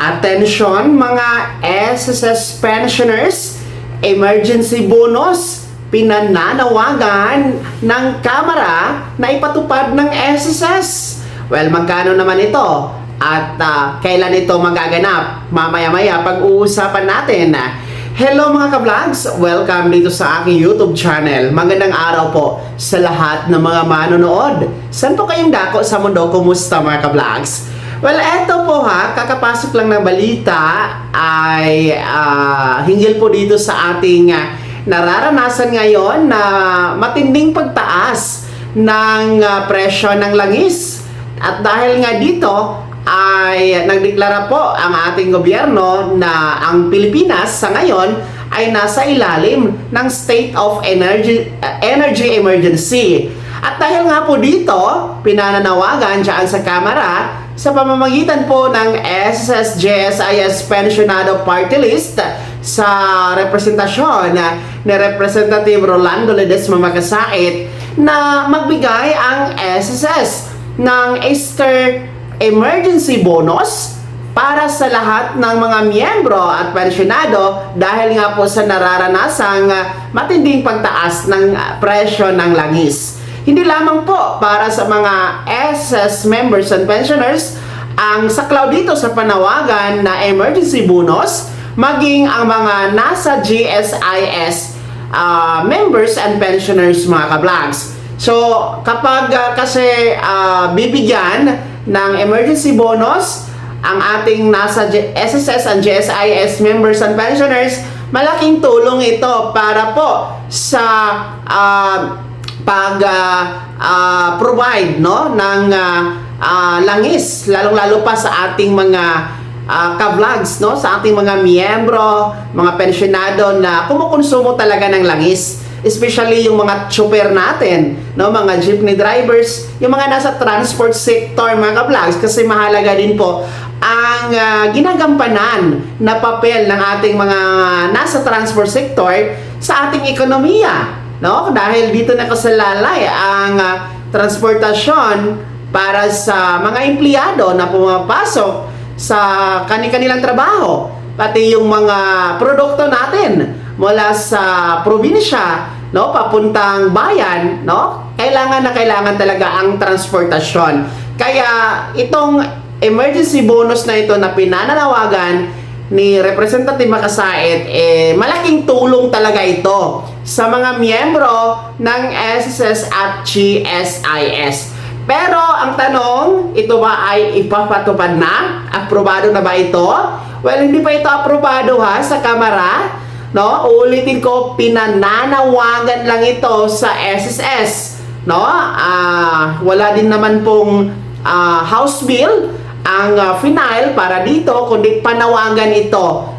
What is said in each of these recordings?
Attention mga SSS pensioners, emergency bonus pinananawagan ng Kamara na ipatupad ng SSS. Well, magkano naman ito? At kailan ito magaganap? Mamaya-maya pag-uusapan natin. Hello mga ka-vlogs! Welcome dito sa aking YouTube channel. Magandang araw po sa lahat ng mga manonood. Saan po kayong dako sa mundo? Kumusta mga ka-vlogs? Well, eto po kakapasok lang ng balita ay hinggil po dito sa ating nararanasan ngayon na matinding pagtaas ng presyo ng langis. At dahil nga dito ay nagdeklara po ang ating gobyerno na ang Pilipinas sa ngayon ay nasa ilalim ng state of energy emergency. At dahil nga po dito, pinananawagan dyan sa Kamara sa pamamagitan po ng SSS-GSIS Pensionado Party List sa representasyon ni Representative Rolando Ledesma Magkasait na magbigay ang SSS ng Easter Emergency Bonus para sa lahat ng mga miyembro at pensionado dahil nga po sa nararanasang matinding pagtaas ng presyo ng langis. Hindi lamang po para sa mga SS members and pensioners ang saklaw dito sa panawagan na emergency bonus, maging ang mga nasa GSIS members and pensioners mga ka-vlogs. So kapag kasi bibigyan ng emergency bonus ang ating nasa SSS and GSIS members and pensioners, malaking tulong ito para po sa provide ng langis, lalong-lalo pa sa ating mga ka-vlogs, sa ating mga miyembro, mga pensionado na kumukonsumo talaga ng langis, especially yung mga chopper natin, mga jeepney drivers, yung mga nasa transport sector mga ka-vlogs, kasi mahalaga din po ang ginagampanan na papel ng ating mga nasa transport sector sa ating ekonomiya. Dahil dito nakasalalay ang transportasyon para sa mga empleyado na pumapasok sa kanilang trabaho, pati yung mga produkto natin mula sa probinsya papuntang bayan, kailangan talaga ang transportasyon. Kaya itong emergency bonus na ito na pinananawagan ni Representative Magkasait, malaking tulong talaga ito sa mga miyembro ng SSS at GSIS. Pero ang tanong, ito ba ay ipapatupad na? Aprobado na ba ito? Well, hindi pa ito aprobado sa Kamara. Uulitin ko, pinananawagan lang ito sa SSS. Wala din naman pong House Bill ang final para dito, kundi panawagan ito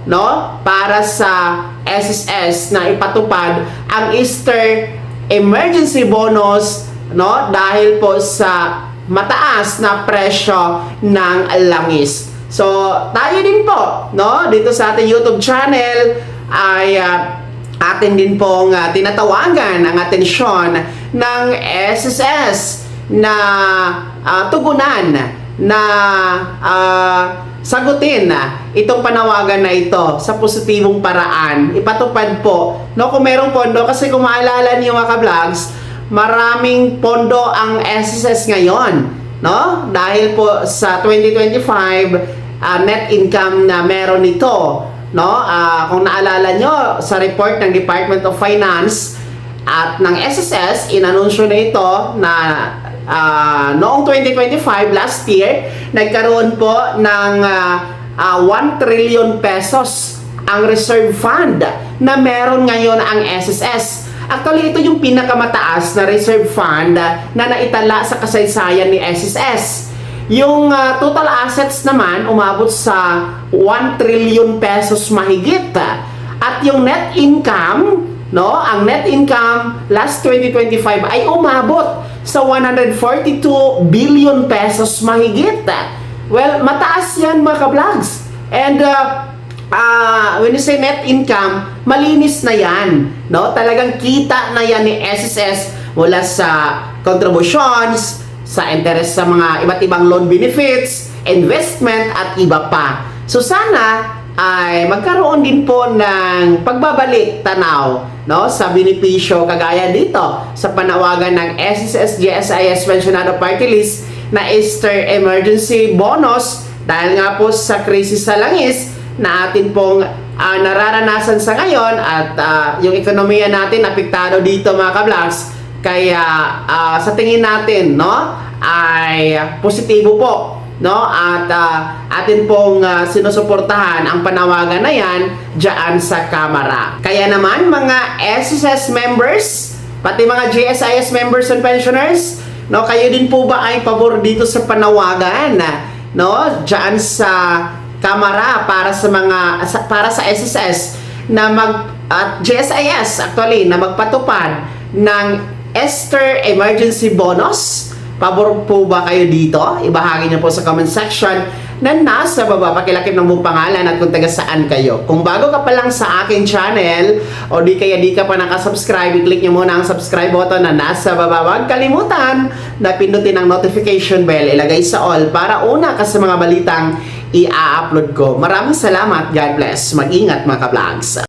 para sa SSS na ipatupad ang Easter Emergency Bonus dahil po sa mataas na presyo ng langis. So tayo din po dito sa ating YouTube channel ay atin din pong tinatawagan ang atensyon ng SSS na tugunan na sagutin itong panawagan na ito sa positibong paraan. Ipatupad po kung merong pondo, kasi kung maalala niyo mga ka-vlogs, maraming pondo ang SSS ngayon dahil po sa 2025 net income na meron nito. Kung naalala nyo sa report ng Department of Finance at ng SSS, inanunsyo na ito na noong 2025, last year, nagkaroon po ng 1 trillion pesos ang reserve fund na meron ngayon ang SSS. Actually, ito yung pinakamataas na reserve fund na naitala sa kasaysayan ni SSS. Yung total assets naman umabot sa 1 trillion pesos mahigit. At yung net income, ang net income last 2025 ay umabot sa 142 billion pesos mahigit. Well, mataas yan mga ka-vlogs. And when you say net income, malinis na yan. Talagang kita na yan ni SSS mula sa contributions, sa interest sa mga iba't ibang loan benefits, investment at iba pa. So sana ay magkaroon din po ng pagbabalik tanaw, no, sa benepisyo kagaya dito sa panawagan ng SSS GSIS Pensionado Party List na Easter Emergency Bonus dahil nga po sa krisis sa langis na atin pong nararanasan sa ngayon at yung ekonomiya natin apektado dito mga ka-vlogs. Kaya sa tingin natin, no, ay positibo po, no, at atin pong sinusuportahan ang panawagan na yan diyan sa Kamara. Kaya naman mga SSS members, pati mga GSIS members and pensioners, no, kayo din po ba ay pabor dito sa panawagan, no, diyan sa Kamara para sa SSS na at GSIS actually na magpatupad ng Easter Emergency Bonus? Pabor po ba kayo dito? Ibahagi niyo po sa comment section na nasa baba. Pakilakip ng buong pangalan at kung taga saan kayo. Kung bago ka pa lang sa aking channel o di ka pa nakasubscribe, i-click niyo muna ang subscribe button na nasa baba. Huwag kalimutan na pindutin ang notification bell, ilagay sa all para una ka sa mga balitang i-upload ko. Maraming salamat. God bless. Mag-ingat mga ka-vlogs.